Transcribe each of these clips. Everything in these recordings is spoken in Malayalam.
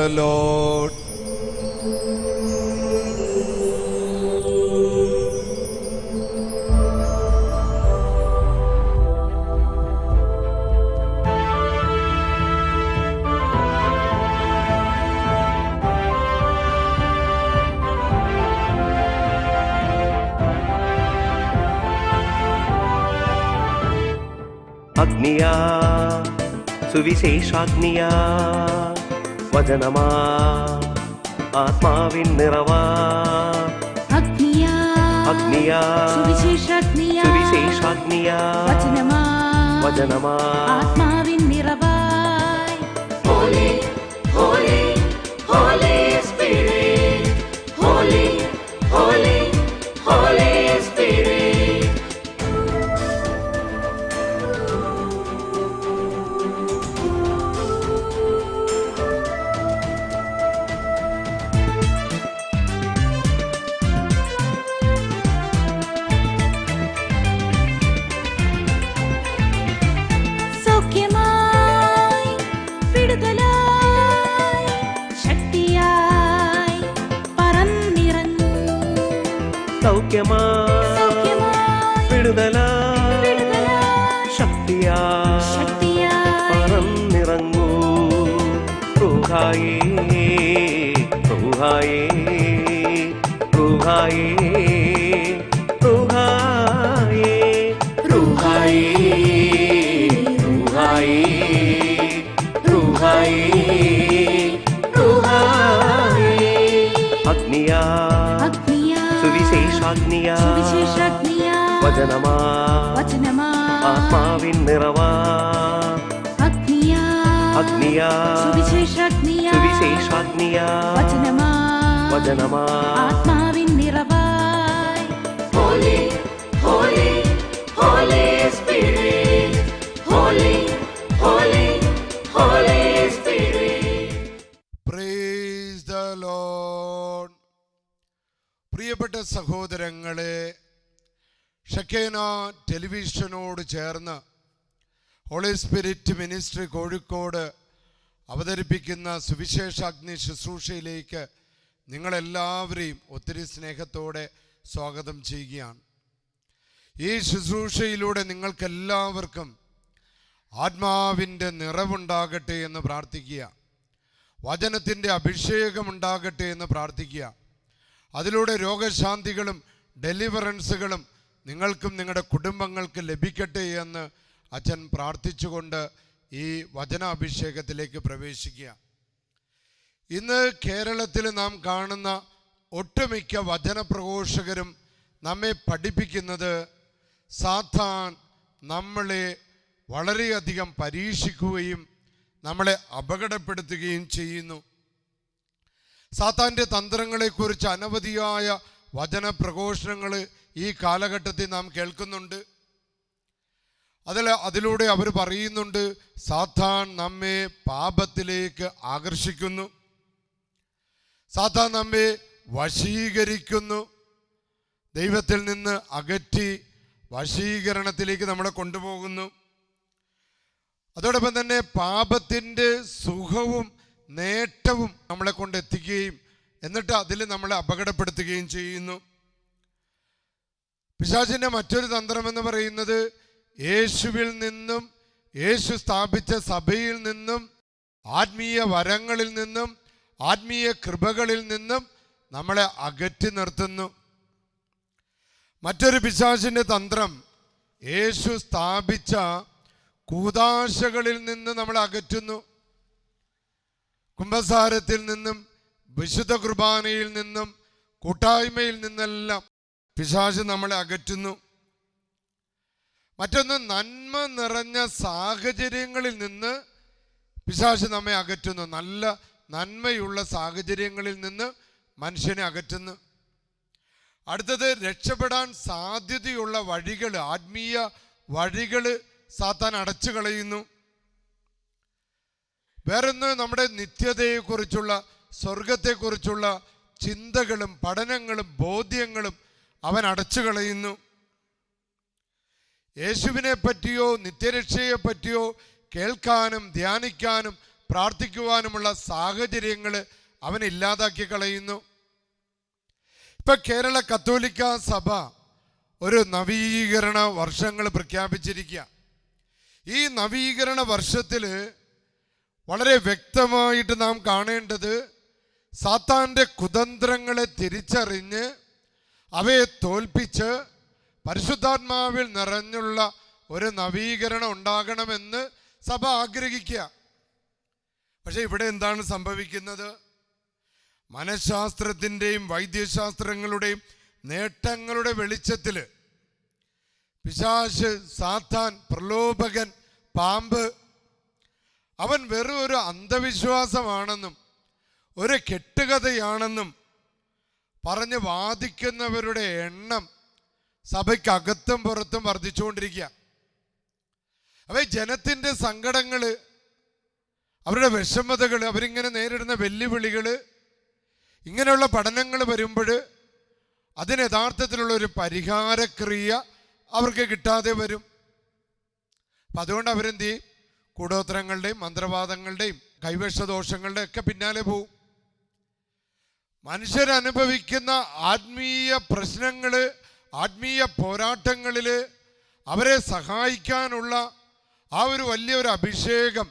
the Lord. അഗ്നിയാ സുവിശേഷാഗ്നിയാ വചനമാ ആത്മാവിൻ നിറവാ അഗ്നിയാ അഗ്നിയാ സുവിശേഷാഗ്നിയാ വചനമാ ആത്മാവിൻ നിറവായി. Holy, holy, Holy Spirit. Holy, holy, Holy Spirit. സൗഖ്യമായി വിടുതലായി ശക്തിയായി പറന്നിറങ്ങൂ. സൗഖ്യമായി വിടുതലായി ശക്തിയായി പറന്നിറങ്ങൂ. റൂഹായേ റൂഹായേ റൂഹായേ റൂഹായേ റൂഹായേ അഗ്നിയാ സുവിശേഷാഗ്നിയാ വചനമാ ആത്മാവിൻ നിറവാ. അഗ്നിയാ സുവിശേഷാഗ്നിയാ വചനമാ ആത്മാവിൻ നിറവായി. Holy, holy, Holy Spirit. Holy, holy, Holy Spirit. Praise the Lord. പ്രിയപ്പെട്ട സഹോദരങ്ങളെ, ഷെക്കേന ടെലിവിഷനോട് ചേർന്ന് ഹോളി സ്പിരിറ്റ് മിനിസ്ട്രി കോഴിക്കോട് അവതരിപ്പിക്കുന്ന സുവിശേഷാഗ്നി ശുശ്രൂഷയിലേക്ക് നിങ്ങളെല്ലാവരെയും ഒത്തിരി സ്നേഹത്തോടെ സ്വാഗതം ചെയ്യുകയാണ്. ഈ ശുശ്രൂഷയിലൂടെ നിങ്ങൾക്കെല്ലാവർക്കും ആത്മാവിൻ്റെ നിറവുണ്ടാകട്ടെ എന്ന് പ്രാർത്ഥിക്കുക. വചനത്തിൻ്റെ അഭിഷേകമുണ്ടാകട്ടെ എന്ന് പ്രാർത്ഥിക്കുക. അതിലൂടെ രോഗശാന്തികളും ഡെലിവറൻസുകളും നിങ്ങൾക്കും നിങ്ങളുടെ കുടുംബങ്ങൾക്ക് ലഭിക്കട്ടെ എന്ന് അച്ഛൻ പ്രാർത്ഥിച്ചുകൊണ്ട് ഈ വചനാഭിഷേകത്തിലേക്ക് പ്രവേശിക്കുക. ഇന്ന് കേരളത്തിൽ നാം കാണുന്ന ഒട്ടുമിക്ക വചനപ്രഘോഷകരും നമ്മെ പഠിപ്പിക്കുന്നത് സാത്താൻ നമ്മളെ വളരെയധികം പരീക്ഷിക്കുകയും നമ്മളെ അപകടപ്പെടുത്തുകയും ചെയ്യുന്നു. സാത്താൻ്റെ തന്ത്രങ്ങളെക്കുറിച്ച് അനവധിയായ വചനപ്രഘോഷണങ്ങൾ ഈ കാലഘട്ടത്തിൽ നാം കേൾക്കുന്നുണ്ട്. അതിലൂടെ അവർ പറയുന്നുണ്ട്, സാത്താൻ നമ്മെ പാപത്തിലേക്ക് ആകർഷിക്കുന്നു, സാത്താൻ നമ്മെ വശീകരിക്കുന്നു, ദൈവത്തിൽ നിന്ന് അകറ്റി വശീകരണത്തിലേക്ക് നമ്മളെ കൊണ്ടുപോകുന്നു. അതോടൊപ്പം തന്നെ പാപത്തിൻ്റെ സുഖവും നേട്ടവും നമ്മളെ കൊണ്ടെത്തിക്കുകയും എന്നിട്ട് അതിൽ നമ്മളെ അപകടപ്പെടുത്തുകയും ചെയ്യുന്നു. പിശാചിൻ്റെ മറ്റൊരു തന്ത്രമെന്ന് പറയുന്നത് യേശുവിൽ നിന്നും, യേശു സ്ഥാപിച്ച സഭയിൽ നിന്നും, ആത്മീയ വരങ്ങളിൽ നിന്നും, ആത്മീയ കൃപകളിൽ നിന്നും നമ്മളെ അകറ്റി നിർത്തുന്നു. മറ്റൊരു പിശാചിൻ്റെ തന്ത്രം യേശു സ്ഥാപിച്ച കൂദാശകളിൽ നിന്ന് നമ്മളെ അകറ്റുന്നു. കുമ്പസാരത്തിൽ നിന്നും, വിശുദ്ധ കുർബാനയിൽ നിന്നും, കൂട്ടായ്മയിൽ നിന്നെല്ലാം പിശാച് നമ്മളെ അകറ്റുന്നു. മറ്റൊന്ന്, നന്മ നിറഞ്ഞ സാഹചര്യങ്ങളിൽ നിന്ന് പിശാച് നമ്മെ അകറ്റുന്നു. നല്ല നന്മയുള്ള സാഹചര്യങ്ങളിൽ നിന്ന് മനുഷ്യനെ അകറ്റുന്നു. അടുത്തത്, രക്ഷപ്പെടാൻ സാധ്യതയുള്ള വഴികൾ, ആത്മീയ വഴികൾ സാത്താൻ അടച്ചു കളയുന്നു. വേറൊന്ന്, നമ്മുടെ നിത്യതയെക്കുറിച്ചുള്ള, സ്വർഗത്തെക്കുറിച്ചുള്ള ചിന്തകളും പഠനങ്ങളും ബോധ്യങ്ങളും അവൻ അടച്ചു കളയുന്നു. യേശുവിനെ പറ്റിയോ നിത്യരക്ഷയെ പറ്റിയോ കേൾക്കാനും ധ്യാനിക്കാനും പ്രാർത്ഥിക്കുവാനുമുള്ള സാഹചര്യങ്ങൾ അവൻ ഇല്ലാതാക്കി കളയുന്നു. ഇപ്പൊ കേരള കത്തോലിക്ക സഭ ഒരു നവീകരണ വർഷങ്ങൾ പ്രഖ്യാപിച്ചിരിക്കുക. ഈ നവീകരണ വർഷത്തിൽ വളരെ വ്യക്തമായിട്ട് നാം കാണേണ്ടത് സാത്താൻ്റെ കുതന്ത്രങ്ങളെ തിരിച്ചറിഞ്ഞ് അവയെ തോൽപ്പിച്ച് പരിശുദ്ധാത്മാവിൽ നിറഞ്ഞുള്ള ഒരു നവീകരണം ഉണ്ടാകണമെന്ന് സഭ ആഗ്രഹിക്കുക. പക്ഷെ ഇവിടെ എന്താണ് സംഭവിക്കുന്നത്? മനഃശാസ്ത്രത്തിൻ്റെയും വൈദ്യശാസ്ത്രങ്ങളുടെയും നേട്ടങ്ങളുടെ വെളിച്ചത്തിൽ പിശാച്, സാത്താൻ, പ്രലോഭകൻ, പാമ്പ് അവൻ വെറും ഒരു അന്ധവിശ്വാസമാണെന്നും ഒരു കെട്ടുകഥയാണെന്നും പറഞ്ഞ് വാദിക്കുന്നവരുടെ എണ്ണം സഭയ്ക്കകത്തും പുറത്തും വർദ്ധിച്ചുകൊണ്ടിരിക്കുക. അവ ജനത്തിൻ്റെ സങ്കടങ്ങൾ, അവരുടെ വിഷമതകൾ, അവരിങ്ങനെ നേരിടുന്ന വെല്ലുവിളികൾ, ഇങ്ങനെയുള്ള പഠനങ്ങൾ വരുമ്പോൾ അതിന് യഥാർത്ഥത്തിലുള്ള ഒരു പരിഹാരക്രിയ അവർക്ക് കിട്ടാതെ വരും. അപ്പം അതുകൊണ്ട് അവരെന്ത് ചെയ്യും? കൂടോത്രങ്ങളുടെയും മന്ത്രവാദങ്ങളുടെയും കൈവശദോഷങ്ങളുടെയും ഒക്കെ പിന്നാലെ പോവും. മനുഷ്യരനുഭവിക്കുന്ന ആത്മീയ പ്രശ്നങ്ങൾ, ആത്മീയ പോരാട്ടങ്ങളിൽ അവരെ സഹായിക്കാനുള്ള ആ ഒരു വലിയൊരു അഭിഷേകം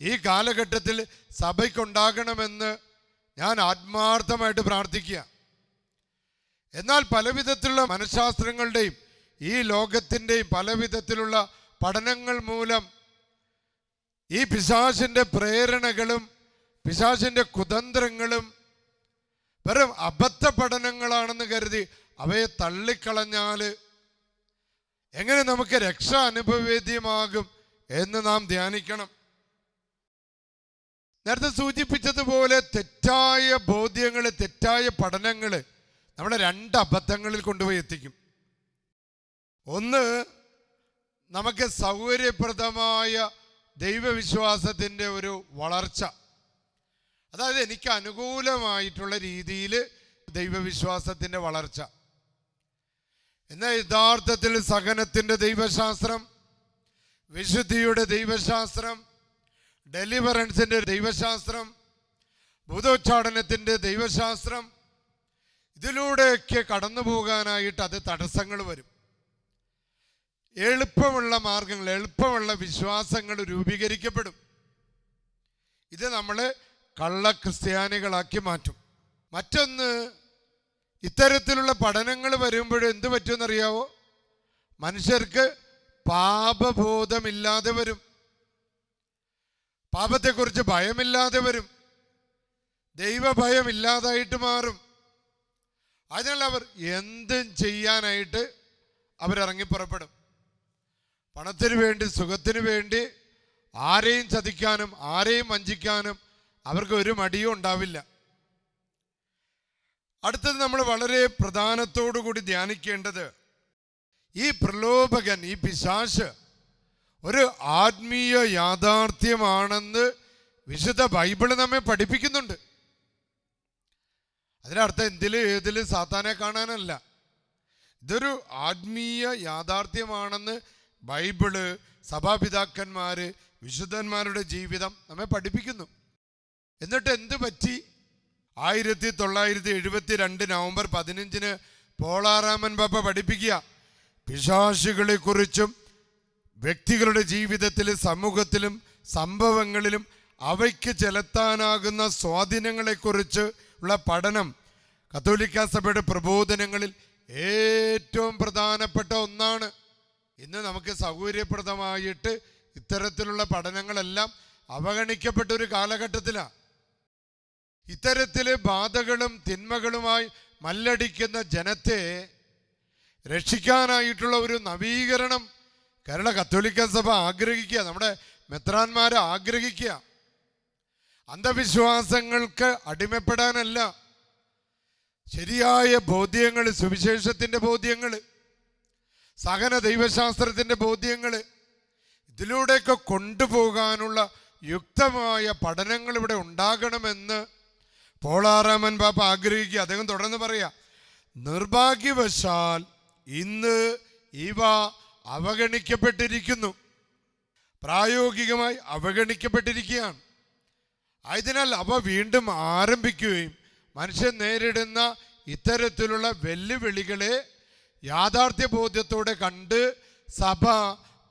ഈ കാലഘട്ടത്തിൽ സഭയ്ക്കുണ്ടാകണമെന്ന് ഞാൻ ആത്മാർത്ഥമായിട്ട് പ്രാർത്ഥിക്കുക. എന്നാൽ പലവിധത്തിലുള്ള മനഃശാസ്ത്രങ്ങളുടെയും ഈ ലോകത്തിൻ്റെയും പലവിധത്തിലുള്ള പഠനങ്ങൾ മൂലം ഈ പിശാചിൻ്റെ പ്രേരണകളും പിശാചിൻ്റെ കുതന്ത്രങ്ങളും വെറും അബദ്ധ പഠനങ്ങളാണെന്ന് കരുതി അവയെ തള്ളിക്കളഞ്ഞാൽ എങ്ങനെ നമുക്ക് രക്ഷ അനുഭവേദ്യമാകും എന്ന് നാം ധ്യാനിക്കണം. നേരത്തെ സൂചിപ്പിച്ചതുപോലെ തെറ്റായ ബോധ്യങ്ങൾ, തെറ്റായ പഠനങ്ങൾ നമ്മളെ രണ്ട് അബദ്ധങ്ങളിൽ കൊണ്ടുപോയി എത്തിക്കും. ഒന്ന്, നമുക്ക് സൗകര്യപ്രദമായ ദൈവവിശ്വാസത്തിൻ്റെ ഒരു വളർച്ച, അതായത് എനിക്ക് അനുകൂലമായിട്ടുള്ള രീതിയിൽ ദൈവവിശ്വാസത്തിൻ്റെ വളർച്ച. എന്നാൽ യഥാർത്ഥത്തിൽ സഹനത്തിൻ്റെ ദൈവശാസ്ത്രം, വിശുദ്ധിയുടെ ദൈവശാസ്ത്രം, ഡെലിവറൻസിൻ്റെ ദൈവശാസ്ത്രം, ഭൂതോച്ചാടനത്തിൻ്റെ ദൈവശാസ്ത്രം, ഇതിലൂടെയൊക്കെ കടന്നു പോകാനായിട്ട് അത് തടസ്സങ്ങൾ വരും. എളുപ്പമുള്ള മാർഗങ്ങൾ, എളുപ്പമുള്ള വിശ്വാസങ്ങൾ രൂപീകരിക്കപ്പെടും. ഇത് നമ്മളെ കള്ള ക്രിസ്ത്യാനികളാക്കി മാറ്റും. മറ്റൊന്ന്, ഇത്തരത്തിലുള്ള പഠനങ്ങൾ വരുമ്പോഴും എന്ത് പറ്റുമെന്നറിയാവോ? മനുഷ്യർക്ക് പാപബോധമില്ലാതെ വരും, പാപത്തെക്കുറിച്ച് ഭയമില്ലാതെ വരും, ദൈവഭയമില്ലാതായിട്ട് മാറും. അതിനാൽ അവർ എന്തും ചെയ്യാനായിട്ട് അവരിറങ്ങി പുറപ്പെടും. പണത്തിന് വേണ്ടി, സുഖത്തിന് വേണ്ടി ആരെയും ചതിക്കാനും ആരെയും വഞ്ചിക്കാനും അവർക്ക് ഒരു മടിയും ഉണ്ടാവില്ല. അടുത്തത് നമ്മൾ വളരെ പ്രധാനത്തോടു കൂടി ധ്യാനിക്കേണ്ടത്, ഈ പ്രലോഭകൻ, ഈ പിശാച് ഒരു ആത്മീയ യാഥാർത്ഥ്യമാണെന്ന് വിശുദ്ധ ബൈബിള് നമ്മെ പഠിപ്പിക്കുന്നുണ്ട്. അതിനർത്ഥം എന്തിലും ഏതിലും സാത്താനെ കാണാനല്ല. ഇതൊരു ആത്മീയ യാഥാർത്ഥ്യമാണെന്ന് ബൈബിള്, സഭാപിതാക്കന്മാര്, വിശുദ്ധന്മാരുടെ ജീവിതം നമ്മെ പഠിപ്പിക്കുന്നു. എന്നിട്ട് എന്ത് പറ്റി? 1972 നവംബർ 15 പോളാറാമൻ പാപ്പ പഠിപ്പിക്കുക, പിശാചുകളെ കുറിച്ചും വ്യക്തികളുടെ ജീവിതത്തിലും സമൂഹത്തിലും സംഭവങ്ങളിലും അവയ്ക്ക് ചെലുത്താനാകുന്ന സ്വാധീനങ്ങളെക്കുറിച്ച് ഉള്ള പഠനം കത്തോലിക്ക സഭയുടെ പ്രബോധനങ്ങളിൽ ഏറ്റവും പ്രധാനപ്പെട്ട ഒന്നാണ്. ഇന്ന് നമുക്ക് സൗകര്യപ്രദമായിട്ട് ഇത്തരത്തിലുള്ള പഠനങ്ങളെല്ലാം അവഗണിക്കപ്പെട്ട ഒരു കാലഘട്ടത്തിലാണ്. ഇത്തരത്തിൽ ബാധകളും തിന്മകളുമായി മല്ലടിക്കുന്ന ജനത്തെ രക്ഷിക്കാനായിട്ടുള്ള ഒരു നവീകരണം കേരള കത്തോലിക്ക സഭ ആഗ്രഹിക്കുക, നമ്മുടെ മെത്രാന്മാരെ ആഗ്രഹിക്കുക. അന്ധവിശ്വാസങ്ങൾക്ക് അടിമപ്പെടാനല്ല, ശരിയായ ബോധ്യങ്ങൾ, സുവിശേഷത്തിൻ്റെ ബോധ്യങ്ങൾ, സഹന ദൈവശാസ്ത്രത്തിൻ്റെ ബോധ്യങ്ങൾ, ഇതിലൂടെയൊക്കെ കൊണ്ടുപോകാനുള്ള യുക്തമായ പഠനങ്ങൾ ഇവിടെ ഉണ്ടാകണമെന്ന് പോളാറാമൻ പാപ്പ ആഗ്രഹിക്കുക. അദ്ദേഹം തുടർന്ന് പറയാ, നിർഭാഗ്യവശാൽ ഇന്ന് ഇവ അവഗണിക്കപ്പെട്ടിരിക്കുന്നു, പ്രായോഗികമായി അവഗണിക്കപ്പെട്ടിരിക്കുകയാണ്. ആയതിനാൽ അവ വീണ്ടും ആരംഭിക്കുകയും മനുഷ്യൻ നേരിടുന്ന ഇത്തരത്തിലുള്ള വെല്ലുവിളികളെ യാഥാർത്ഥ്യബോധ്യത്തോടെ കണ്ട് സഭ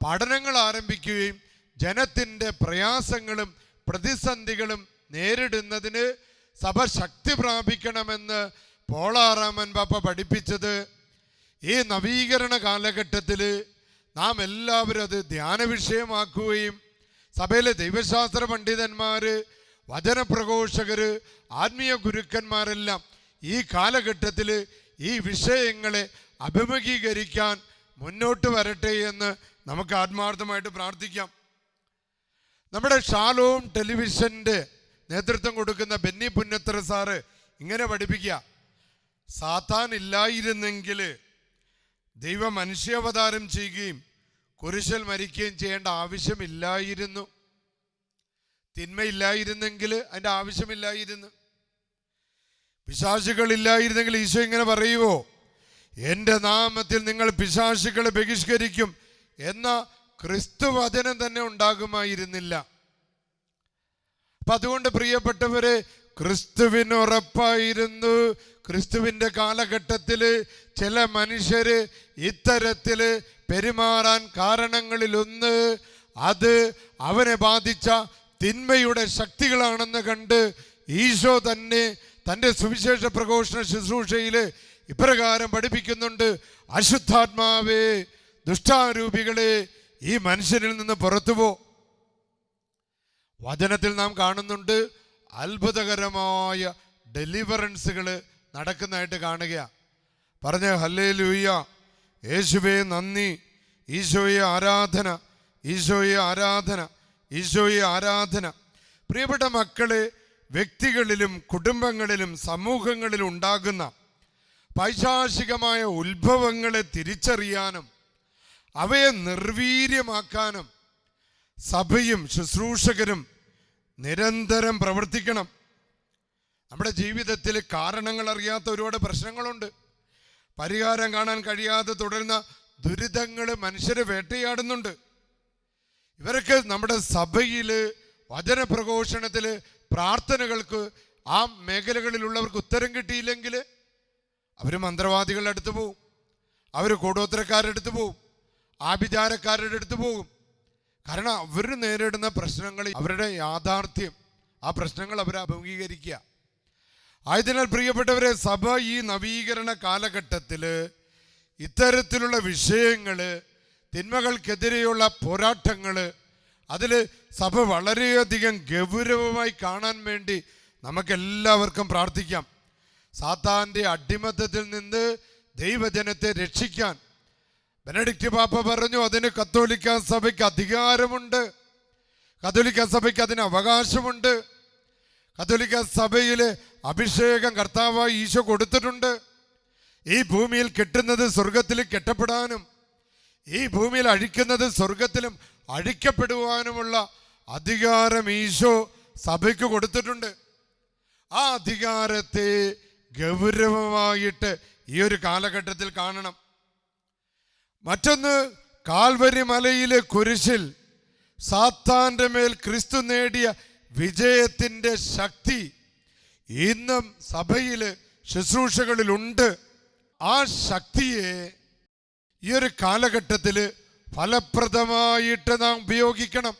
പഠനങ്ങൾ ആരംഭിക്കുകയും ജനത്തിൻ്റെ പ്രയാസങ്ങളും പ്രതിസന്ധികളും നേരിടുന്നതിന് സഭ ശക്തി പ്രാപിക്കണമെന്ന് പോളാറാമൻ പാപ്പ പഠിപ്പിച്ചത് ഈ നവീകരണ കാലഘട്ടത്തിൽ നാം എല്ലാവരും അത് ധ്യാന വിഷയമാക്കുകയും സഭയിലെ ദൈവശാസ്ത്ര പണ്ഡിതന്മാർ, വചനപ്രഘോഷകർ, ആത്മീയ ഗുരുക്കന്മാരെല്ലാം ഈ കാലഘട്ടത്തിൽ ഈ വിഷയങ്ങളെ അഭിമുഖീകരിക്കാൻ മുന്നോട്ട് വരട്ടെ എന്ന് നമുക്ക് ആത്മാർത്ഥമായിട്ട് പ്രാർത്ഥിക്കാം. നമ്മുടെ ഷാലോം ടെലിവിഷൻ്റെ നേതൃത്വം കൊടുക്കുന്ന ബെന്നി പുന്നത്ര സാറ് ഇങ്ങനെ പഠിപ്പിക്കുക: സാത്താൻ ഇല്ലായിരുന്നെങ്കിൽ ദൈവം മനുഷ്യാവതാരം ചെയ്യുകയും കുരിശിൽ മരിക്കുകയും ചെയ്യേണ്ട ആവശ്യമില്ലായിരുന്നു. തിന്മയില്ലായിരുന്നെങ്കിൽ അതിൻ്റെ ആവശ്യമില്ലായിരുന്നു. പിശാചുകളില്ലായിരുന്നെങ്കിൽ ഈശോ ഇങ്ങനെ പറയുവോ, എൻ്റെ നാമത്തിൽ നിങ്ങൾ പിശാചുകളെ ബഹിഷ്കരിക്കും എന്ന ക്രിസ്തുവചനം തന്നെ ഉണ്ടാകുമായിരുന്നില്ല. അപ്പൊ അതുകൊണ്ട് പ്രിയപ്പെട്ടവരെ, ക്രിസ്തുവിന് ഉറപ്പായിരുന്നു. ക്രിസ്തുവിൻ്റെ കാലഘട്ടത്തിൽ ചില മനുഷ്യര് ഇത്തരത്തില് പെരുമാറാൻ കാരണങ്ങളിലൊന്ന് അത് അവനെ ബാധിച്ച തിന്മയുടെ ശക്തികളാണെന്ന് കണ്ട് ഈശോ തന്നെ തൻ്റെ സുവിശേഷ പ്രഘോഷണ ശുശ്രൂഷയിൽ ഇപ്രകാരം പഠിപ്പിക്കുന്നുണ്ട്: അശുദ്ധാത്മാവേ, ദുഷ്ടാരൂപികളെ, ഈ മനുഷ്യനിൽ നിന്ന് പുറത്തുപോ. വചനത്തിൽ നാം കാണുന്നുണ്ട് അത്ഭുതകരമായ ഡെലിവറൻസുകൾ നടക്കുന്നതായിട്ട് കാണുകയാണ്. പറഞ്ഞ ഹല്ലേലൂയ, യേശുവേ നന്ദി, ഈശോയെ ആരാധന, ഈശോയെ ആരാധന, ഈശോയെ ആരാധന. പ്രിയപ്പെട്ട മക്കളെ, വ്യക്തികളിലും കുടുംബങ്ങളിലും സമൂഹങ്ങളിലും ഉണ്ടാകുന്ന പൈശാചികമായ ഉത്ഭവങ്ങളെ തിരിച്ചറിയാനും അവയെ നിർവീര്യമാക്കാനും സഭയും ശുശ്രൂഷകരും നിരന്തരം പ്രവർത്തിക്കണം. നമ്മുടെ ജീവിതത്തിൽ കാരണങ്ങൾ അറിയാത്ത ഒരുപാട് പ്രശ്നങ്ങളുണ്ട്. പരിഹാരം കാണാൻ കഴിയാതെ തുടരുന്ന ദുരിതങ്ങൾ മനുഷ്യരെ വേട്ടയാടുന്നുണ്ട്. ഇവരൊക്കെ നമ്മുടെ സഭയിൽ വചനപ്രഘോഷണത്തിൽ പ്രാർത്ഥനകൾക്ക് ആ മേഖലകളിലുള്ളവർക്ക് ഉത്തരം കിട്ടിയില്ലെങ്കിൽ അവർ മന്ത്രവാദികളുടെ അടുത്ത് പോവും, അവർ കൂടോത്രക്കാരുടെ അടുത്ത് പോവും, ആഭിചാരക്കാരുടെ അടുത്ത് പോകും. കാരണം അവർ നേരിടുന്ന പ്രശ്നങ്ങൾ, അവരുടെ യാഥാർത്ഥ്യം, ആ പ്രശ്നങ്ങൾ അവർ അഭിമുഖീകരിക്കുക. ആയതിനാൽ പ്രിയപ്പെട്ടവരെ, സഭ ഈ നവീകരണ കാലഘട്ടത്തിൽ ഇത്തരത്തിലുള്ള വിഷയങ്ങൾ, തിന്മകൾക്കെതിരെയുള്ള പോരാട്ടങ്ങൾ, അതിൽ സഭ വളരെയധികം ഗൗരവമായി കാണാൻ വേണ്ടി നമുക്കെല്ലാവർക്കും പ്രാർത്ഥിക്കാം. സാത്താൻ്റെ അടിമത്തത്തിൽ നിന്ന് ദൈവജനത്തെ രക്ഷിക്കാൻ ബെനഡിക്റ്റ് പാപ്പ പറഞ്ഞു, അതിന് കത്തോലിക്ക സഭയ്ക്ക് അധികാരമുണ്ട്, കത്തോലിക്ക സഭയ്ക്ക് അതിന് അവകാശമുണ്ട്. കത്തോലിക്ക സഭയിൽ അഭിഷേകം കർത്താവായി ഈശോ കൊടുത്തിട്ടുണ്ട്. ഈ ഭൂമിയിൽ കെട്ടുന്നത് സ്വർഗത്തിൽ കെട്ടപ്പെടാനും ഈ ഭൂമിയിൽ അഴിക്കുന്നത് സ്വർഗത്തിലും അഴിക്കപ്പെടുവാനുമുള്ള അധികാരം ഈശോ സഭയ്ക്ക് കൊടുത്തിട്ടുണ്ട്. ആ അധികാരത്തെ ഗൗരവമായിട്ട് ഈ ഒരു കാലഘട്ടത്തിൽ കാണണം. മറ്റൊന്ന്, കാൽവരി മലയിലെ കുരിശിൽ സാത്താന്റെ മേൽ ക്രിസ്തു നേടിയ വിജയത്തിൻ്റെ ശക്തി ഇന്നും സഭയിൽ ശുശ്രൂഷകളിലുണ്ട്. ആ ശക്തിയെ ഈ ഒരു കാലഘട്ടത്തിൽ ഫലപ്രദമായിട്ട് നാം ഉപയോഗിക്കണം.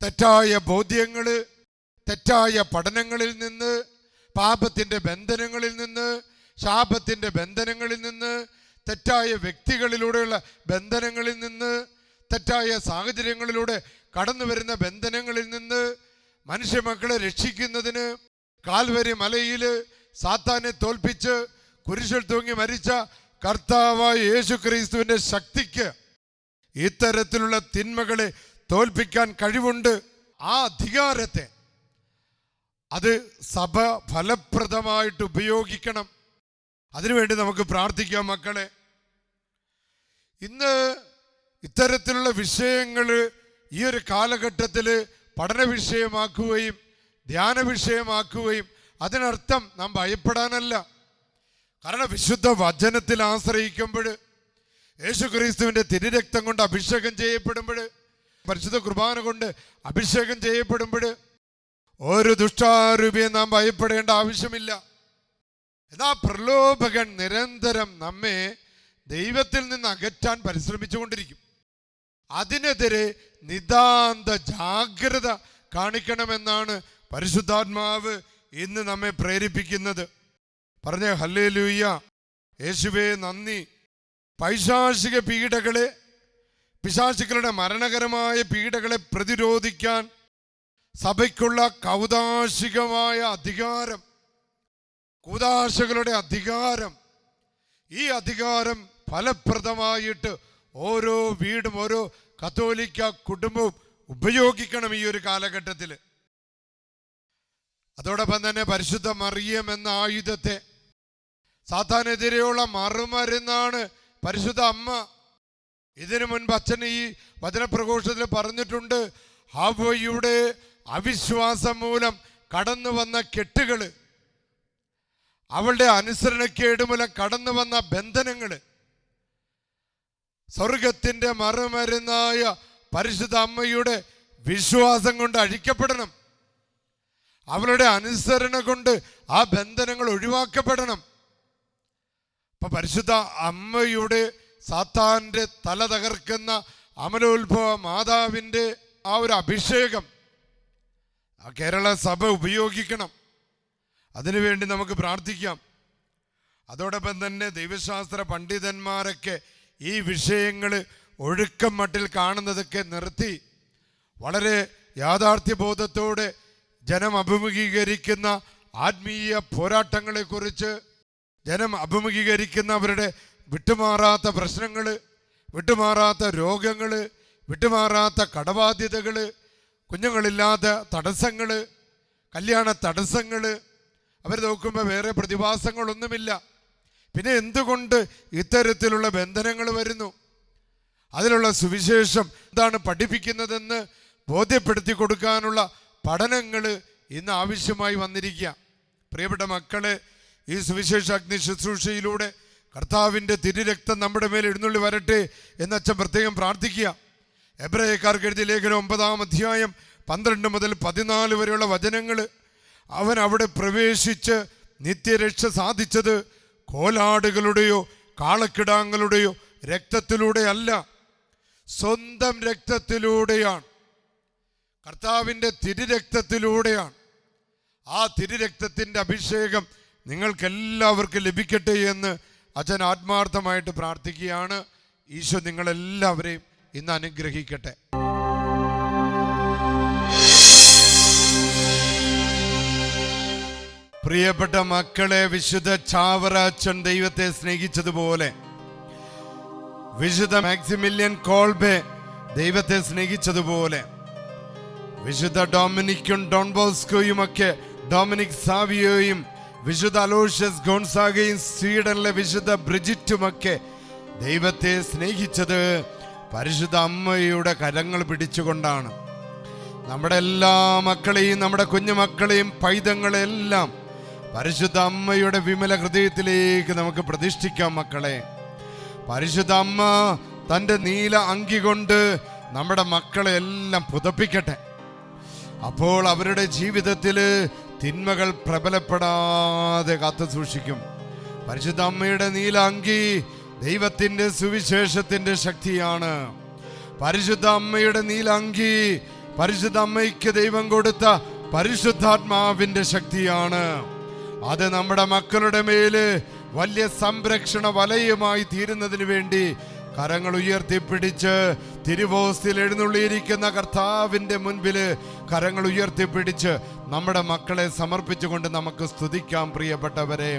തെറ്റായ ബോധ്യങ്ങൾ, തെറ്റായ പഠനങ്ങളിൽ നിന്ന്, പാപത്തിൻ്റെ ബന്ധനങ്ങളിൽ നിന്ന്, ശാപത്തിൻ്റെ ബന്ധനങ്ങളിൽ നിന്ന്, തെറ്റായ വ്യക്തികളിലൂടെയുള്ള ബന്ധനങ്ങളിൽ നിന്ന്, തെറ്റായ സാഹചര്യങ്ങളിലൂടെ കടന്നു വരുന്ന ബന്ധനങ്ങളിൽ നിന്ന് മനുഷ്യമക്കളെ രക്ഷിക്കുന്നതിന് കാൽവരി മലയിൽ സാത്താനെ തോൽപ്പിച്ച് കുരിശിൽ തൂങ്ങി മരിച്ച കർത്താവായ യേശു ക്രിസ്തുവിൻ്റെ ശക്തിക്ക് ഇത്തരത്തിലുള്ള തിന്മകളെ തോൽപ്പിക്കാൻ കഴിവുണ്ട്. ആ അധികാരത്തെ അത് സഭ ഫലപ്രദമായിട്ട് ഉപയോഗിക്കണം. അതിനുവേണ്ടി നമുക്ക് പ്രാർത്ഥിക്കാം. മക്കളെ, ഇന്ന് ഇത്തരത്തിലുള്ള വിഷയങ്ങൾ ഈ ഒരു കാലഘട്ടത്തിൽ പഠന വിഷയമാക്കുകയും ധ്യാന വിഷയമാക്കുകയും അതിനർത്ഥം നാം ഭയപ്പെടാനല്ല. കാരണം വിശുദ്ധ വചനത്തിൽ ആശ്രയിക്കുമ്പോൾ, യേശു ക്രിസ്തുവിൻ്റെ തിരുരക്തം കൊണ്ട് അഭിഷേകം ചെയ്യപ്പെടുമ്പോൾ, പരിശുദ്ധ കുർബാന കൊണ്ട് അഭിഷേകം ചെയ്യപ്പെടുമ്പോൾ, ഒരു ദുഷ്ടാരൂപിയെ നാം ഭയപ്പെടേണ്ട ആവശ്യമില്ല. എന്നാ പ്രലോഭകൻ നിരന്തരം നമ്മെ ദൈവത്തിൽ നിന്ന് അകറ്റാൻ പരിശ്രമിച്ചുകൊണ്ടിരിക്കും. അതിനെതിരെ നിതാന്ത ജാഗ്രത കാണിക്കണമെന്നാണ് പരിശുദ്ധാത്മാവ് ഇന്ന് നമ്മെ പ്രേരിപ്പിക്കുന്നത്. പറഞ്ഞ ഹല്ലേലൂയ, യേശുവേ നന്ദി. പൈശാചിക പീഡകളെ, പിശാചുക്കളുടെ മരണകരമായ പീഡകളെ പ്രതിരോധിക്കാൻ സഭയ്ക്കുള്ള കൗദാശികമായ അധികാരം, കൂദാശകളുടെ അധികാരം, ഈ അധികാരം ഫലപ്രദമായിട്ട് ഓരോ വീടും ഓരോ കത്തോലിക്ക കുടുംബവും ഉപയോഗിക്കണം ഈ ഒരു കാലഘട്ടത്തിൽ. അതോടൊപ്പം തന്നെ പരിശുദ്ധ മറിയം എന്ന ആയുധത്തെ, സാത്താനെതിരെയുള്ള മറുമരുന്നാണ് പരിശുദ്ധ അമ്മ. ഇതിനു മുൻപ് അച്ഛൻ ഈ വചനപ്രഘോഷത്തിൽ പറഞ്ഞിട്ടുണ്ട്, ഹവ്വയുടെ അവിശ്വാസം മൂലം കടന്നു വന്ന കെട്ടുകള്, അവളുടെ അനുസരണക്കേട് മൂലം കടന്നു വന്ന ബന്ധനങ്ങള് സ്വർഗത്തിന്റെ മറുമരുന്നായ പരിശുദ്ധ അമ്മയുടെ വിശ്വാസം കൊണ്ട് അഴിക്കപ്പെടണം. അവളുടെ അനുസരണ കൊണ്ട് ആ ബന്ധനങ്ങൾ ഒഴിവാക്കപ്പെടണം. അപ്പൊ പരിശുദ്ധ അമ്മയുടെ സാത്താന്റെ തല തകർക്കുന്ന അമലോത്ഭവ മാതാവിന്റെ ആ ഒരു അഭിഷേകം ആ കേരള സഭ ഉപയോഗിക്കണം. അതിനുവേണ്ടി നമുക്ക് പ്രാർത്ഥിക്കാം. അതോടൊപ്പം തന്നെ ദൈവശാസ്ത്ര പണ്ഡിതന്മാരൊക്കെ ഈ വിഷയങ്ങൾ ഒഴുക്കം മട്ടിൽ കാണുന്നതൊക്കെ നിർത്തി വളരെ യാഥാർത്ഥ്യബോധത്തോടെ ജനം അഭിമുഖീകരിക്കുന്ന ആത്മീയ പോരാട്ടങ്ങളെക്കുറിച്ച്, ജനം അഭിമുഖീകരിക്കുന്ന അവരുടെ വിട്ടുമാറാത്ത പ്രശ്നങ്ങൾ, വിട്ടുമാറാത്ത രോഗങ്ങൾ, വിട്ടുമാറാത്ത കടബാധ്യതകൾ, കുഞ്ഞുങ്ങളില്ലാത്ത തടസ്സങ്ങൾ, കല്യാണ തടസ്സങ്ങൾ, അവർ നോക്കുമ്പോൾ വേറെ പ്രതിഭാസങ്ങളൊന്നുമില്ല. പിന്നെ എന്തുകൊണ്ട് ഇത്തരത്തിലുള്ള ബന്ധനങ്ങൾ വരുന്നു? അതിലുള്ള സുവിശേഷം എന്താണ് പഠിപ്പിക്കുന്നതെന്ന് ബോധ്യപ്പെടുത്തി കൊടുക്കാനുള്ള പഠനങ്ങൾ ഇന്ന് ആവശ്യമായി വന്നിരിക്കുക. പ്രിയപ്പെട്ട മക്കളെ, ഈ സുവിശേഷ അഗ്നി ശുശ്രൂഷയിലൂടെ കർത്താവിൻ്റെ തിരുരക്തം നമ്മുടെ മേൽ എഴുന്നള്ളി വരട്ടെ എന്ന് അച്ഛൻ പ്രത്യേകം പ്രാർത്ഥിക്കുക. എബ്രായക്കാർക്ക് എഴുതിയ ലേഖനം 9-ാം അധ്യായം 12 മുതൽ 14 വരെയുള്ള വചനങ്ങൾ, അവൻ അവിടെ പ്രവേശിച്ച് നിത്യരക്ഷ സാധിച്ചത് കോലാടുകളുടെയോ കാളക്കിടാങ്ങളുടെയോ രക്തത്തിലൂടെ അല്ല, സ്വന്തം രക്തത്തിലൂടെയാണ്, കർത്താവിൻ്റെ തിരുരക്തത്തിലൂടെയാണ്. ആ തിരുരക്തത്തിൻ്റെ അഭിഷേകം നിങ്ങൾക്കെല്ലാവർക്കും ലഭിക്കട്ടെ എന്ന് അച്ഛൻ ആത്മാർത്ഥമായിട്ട് പ്രാർത്ഥിക്കുകയാണ്. ഈശോ നിങ്ങളെല്ലാവരെയും ഇന്ന് അനുഗ്രഹിക്കട്ടെ. പ്രിയപ്പെട്ട മക്കളെ, വിശുദ്ധ ചാവറ അച്ഛൻ ദൈവത്തെ സ്നേഹിച്ചതുപോലെ, വിശുദ്ധ മാക്സിമിലിയൻ കോൾബെ ദൈവത്തെ സ്നേഹിച്ചതുപോലെ, വിശുദ്ധ ഡൊമിനിക്കും ഡോൺ ബോസ്കോയുമൊക്കെ, ഡൊമിനിക് സാവിയോയും വിശുദ്ധ അലോഷ്യസ് ഗോൺസാഗയും സ്വീഡനിലെ വിശുദ്ധ ബ്രിജിറ്റുമൊക്കെ ദൈവത്തെ സ്നേഹിച്ചത് പരിശുദ്ധ അമ്മയുടെ കരങ്ങൾ പിടിച്ചുകൊണ്ടാണ്. നമ്മുടെ എല്ലാ മക്കളെയും, നമ്മുടെ കുഞ്ഞുമക്കളെയും പൈതങ്ങളെല്ലാം പരിശുദ്ധ അമ്മയുടെ വിമല ഹൃദയത്തിലേക്ക് നമുക്ക് പ്രതിഷ്ഠിക്കാം. മക്കളെ, പരിശുദ്ധ അമ്മ തൻ്റെ നീല അങ്കി കൊണ്ട് നമ്മുടെ മക്കളെ എല്ലാം പുതപ്പിക്കട്ടെ. അപ്പോൾ അവരുടെ ജീവിതത്തിൽ തിന്മകൾ പ്രബലപ്പെടാതെ കാത്തു സൂക്ഷിക്കും. പരിശുദ്ധ അമ്മയുടെ നീല അങ്കി ദൈവത്തിൻ്റെ സുവിശേഷത്തിൻ്റെ ശക്തിയാണ്. പരിശുദ്ധ അമ്മയുടെ നീല അങ്കി പരിശുദ്ധ അമ്മയ്ക്ക് ദൈവം കൊടുത്ത പരിശുദ്ധാത്മാവിൻ്റെ ശക്തിയാണ്. അത് നമ്മുടെ മക്കളുടെ മേല് വലിയ സംരക്ഷണ വലയമായി തീരുന്നതിന് വേണ്ടി കരങ്ങൾ ഉയർത്തിപ്പിടിച്ച് തിരുവോസ്തിയിൽ എഴുന്നള്ളിയിരിക്കുന്ന കർത്താവിൻ്റെ മുൻപിൽ കരങ്ങൾ ഉയർത്തിപ്പിടിച്ച് നമ്മുടെ മക്കളെ സമർപ്പിച്ചുകൊണ്ട് നമുക്ക് സ്തുതിക്കാം. പ്രിയപ്പെട്ടവരെ,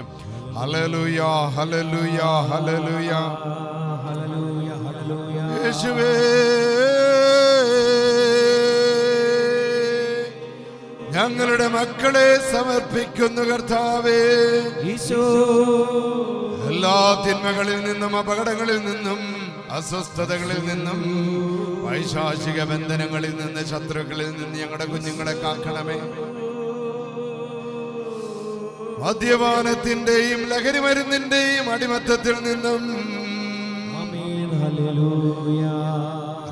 ഹല്ലേലൂയ, ഹല്ലേലൂയ, ഹല്ലേലൂയ, യേശുവേ ഞങ്ങളുടെ മക്കളെ സമർപ്പിക്കുന്നു കർത്താവേ. എല്ലാ തിന്മകളിൽ നിന്നും, അപകടങ്ങളിൽ നിന്നും, അസ്വസ്ഥതകളിൽ നിന്നും, പൈശാചിക ബന്ധനങ്ങളിൽ നിന്ന്, ശത്രുക്കളിൽ നിന്ന് ഞങ്ങളുടെ കുഞ്ഞുങ്ങളെ കാക്കണമേ. മദ്യപാനത്തിന്റെയും ലഹരി മരുന്നിന്റെയും അടിമത്തത്തിൽ നിന്നും,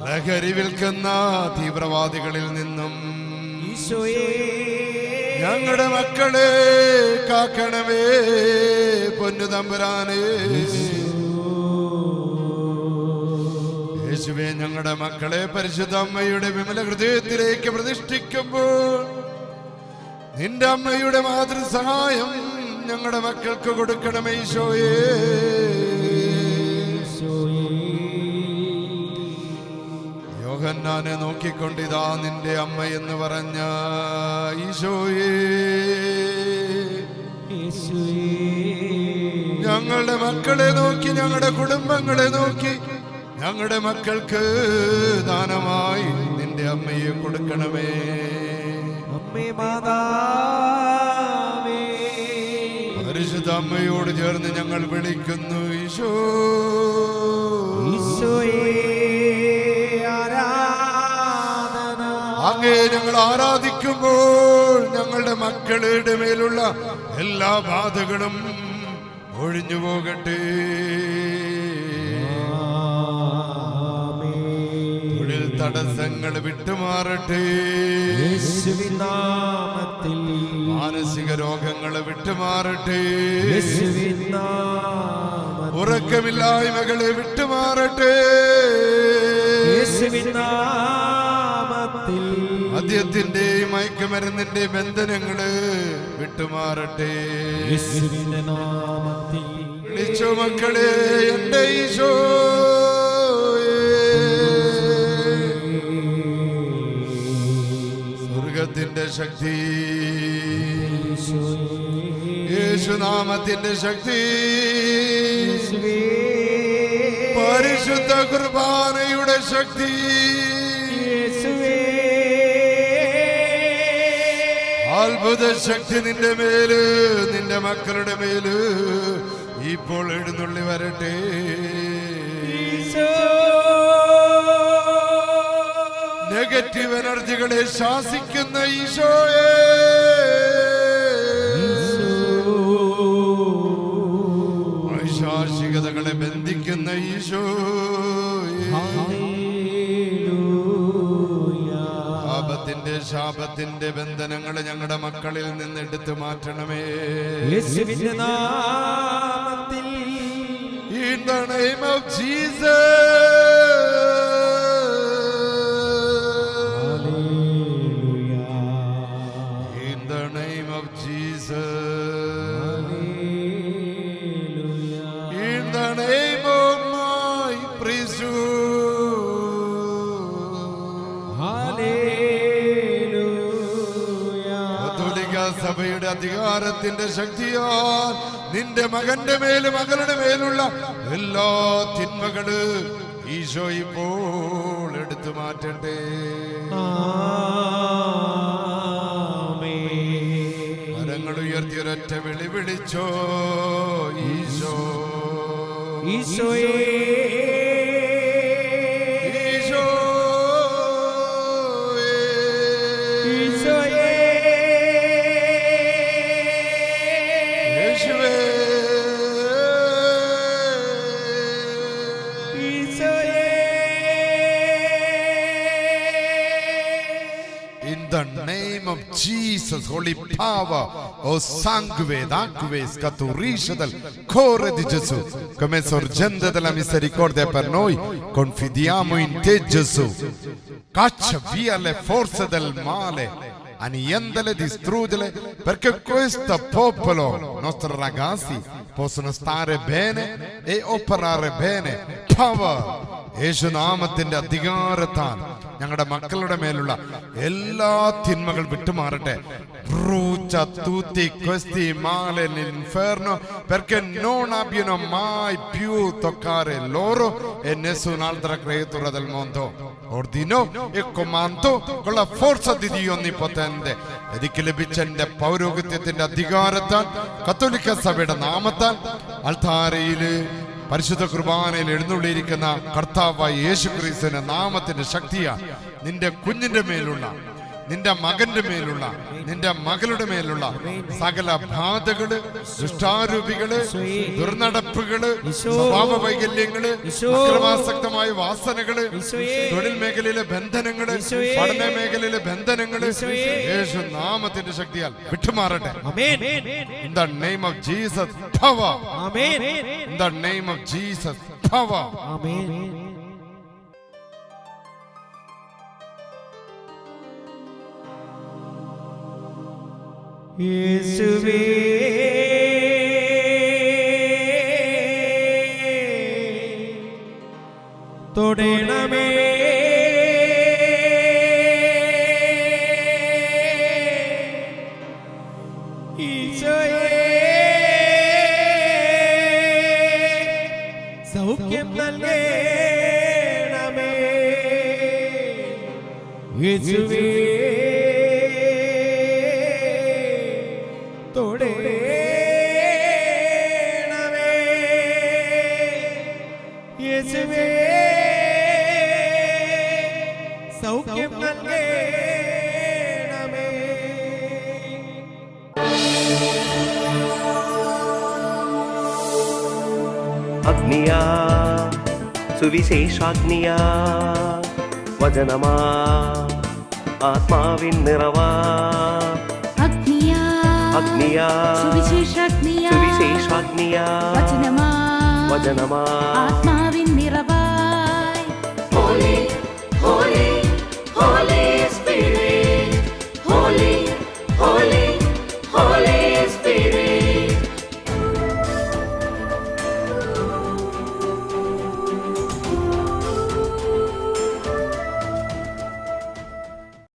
ലഹരി വിൽക്കുന്ന തീവ്രവാദികളിൽ നിന്നും, ഞങ്ങളുടെ മക്കളെ കാക്കണമേ പൊന്നു തമ്പുരാനേ. യേശുവേ, ഞങ്ങളുടെ മക്കളെ പരിശുദ്ധ അമ്മയുടെ വിമല ഹൃദയത്തിലേക്ക് പ്രതിഷ്ഠിക്കുമ്പോൾ നിന്റെ അമ്മയുടെ മാതൃസഹായം ഞങ്ങളുടെ മക്കൾക്ക് കൊടുക്കണമേ ഈശോയേ. യോഹന്നാനെ നോക്കിക്കൊണ്ടിതാ നിന്റെ അമ്മ എന്ന് പറഞ്ഞ ഈശോയേ, ഞങ്ങളുടെ മക്കളെ നോക്കി, ഞങ്ങളുടെ കുടുംബങ്ങളെ നോക്കി, ഞങ്ങളുടെ മക്കൾക്ക് ദാനമായി നിന്റെ അമ്മയെ കൊടുക്കണമേ. അമ്മേ മാതാവേ, പരിശുദ്ധ അമ്മയോട് ചേർന്ന് ഞങ്ങൾ വിളിക്കുന്നു ഈശോ. ഈശോയേ ആരാധന. അങ്ങേ ഞങ്ങൾ ആരാധിക്കുമ്പോൾ ഞങ്ങളുടെ മക്കളുടെ മേലുള്ള എല്ലാ ബാധകളും ഒഴിഞ്ഞു പോകട്ടെ. തൊഴിൽ തടസ്സങ്ങൾ വിട്ടുമാറട്ടെ. യേശുവിൻ നാമത്തിൽ മാനസിക രോഗങ്ങൾ വിട്ടുമാറട്ടെ. യേശുവിൻ നാമത്തിൽ ഉറക്കമില്ലായ്മകളെ വിട്ടുമാറട്ടെ. യേശുവിൻ നാമത്തിൽ മദ്യത്തിന്റെയും മയക്കുമരുന്നിന്റെ ബന്ധനങ്ങള് വിട്ടുമാറട്ടെ. യേശുവിൻ നാമത്തിൽ വിളിച്ചോ മക്കളെ എന്റെ ഈശോ. സ്വർഗത്തിന്റെ ശക്തി, യേശുനാമത്തിന്റെ ശക്തി, പരിശുദ്ധ കുർബാനയുടെ ശക്തി, അത്ഭുത ശക്തി നിന്റെ മേല്, നിന്റെ മക്കളുടെ മേല് ഇപ്പോൾ എഴുന്നള്ളി വരട്ടെ. നെഗറ്റീവ് എനർജികളെ ശാസിക്കുന്ന ഈശോയെ, പൈശാചികതകളെ ബന്ധിക്കുന്ന ഈശോയെ, പാപത്തിന്റെ ശാപത്തിന്റെ ബന്ധനങ്ങൾ ഞങ്ങളുടെ മക്കളിൽ നിന്ന് എടുത്തു മാറ്റണമേ. യേശുവിന്റെ നാമത്തിൽ In the name of Jesus. In the name of Jesus. In the name of my priesthood. കത്തോലിക്ക സഭയുടെ അധികാരത്തിന്റെ ശക്തിയാൽ നിന്റെ മകന്റെ മേലും മകളുടെ മേലുള്ള എല്ലാ തിന്മകള് ഈശോ ഇപ്പോൾ എടുത്തു മാറ്റട്ടെ. കരങ്ങൾ ഉയർത്തി ഒരൊറ്റ വിളി വിളിച്ചോ ഈശോ. ഈശോയേ ഈശോ ഈശോയേ യേശുവേ ഈശോയേ. In the name of Jesus, holy power, o sangue d'acque scaturisce dal cuore di Gesù, come sorgente della misericordia per noi, confidiamo in te Gesù. Caccia via le forze del male, annientale, distruggele, perché questo popolo, nostri ragazzi, possono stare bene e operare bene. Power. യേശുനാമത്തിന്റെ അധികാരത്താൽ ഞങ്ങളുടെ മക്കളുടെ മേലുള്ള എല്ലാ തിന്മകൾ വിട്ടുമാറട്ടെ. Brucia tutti questi mali nell'inferno, perché non abbiano mai più toccare loro e nessun'altra creatura del mondo. Ordino e comando con la forza di Dio Onnipotente. എനിക്ക് ലഭിച്ച എന്റെ പൗരോഹിത്യത്തിന്റെ അധികാരത്താൽ കത്തോലിക്ക സഭയുടെ നാമത്താൽ അൾത്താരയില് പരിശുദ്ധ കുർബാനയിൽ എഴുന്നള്ളിയിരിക്കുന്ന കർത്താവായ യേശു ക്രിസ്തുവിന്റെ നാമത്തിന്റെ ശക്തിയാൽ നിന്റെ കുഞ്ഞിന്റെ മേലുള്ള നിന്റെ മകന്റെ മേലുള്ള നിന്റെ മകളുടെ മേലുള്ള സകല ബാധകള്, ദുഷ്ടാരൂപികള്, ദുർനടപ്പുകള്, സ്വഭാവ വൈകല്യങ്ങള്, അക്രമാസക്തമായ വാസനകള്, തൊഴിൽ മേഖലയിലെ ബന്ധനങ്ങള്, പഠന മേഖലയിലെ ബന്ധനങ്ങള് യേശു നാമത്തിന്റെ ശക്തിയാൽ വിട്ടുമാറട്ടെ. In the name of Jesus, power. In the name of Jesus, power. യേശുവേ തൊടണമേ, ഈശോയേ സൗഖ്യം നൽകണമേ, യേശുവേ തൊടണമേ, യേശുവേ സൗഖ്യം നൽകണമേ. അഗ്നിയാ സുവിശേഷാഗ്നിയാ വചനമാ ആത്മാവിൻ നിറവാ അഗ്നിയാ അഗ്നിയാ സുവിശേഷാഗ്നിയാ സുവിശേഷാഗ്നിയാ വചനമാ വചനമാ ആത്മാവിൻ നിറവായി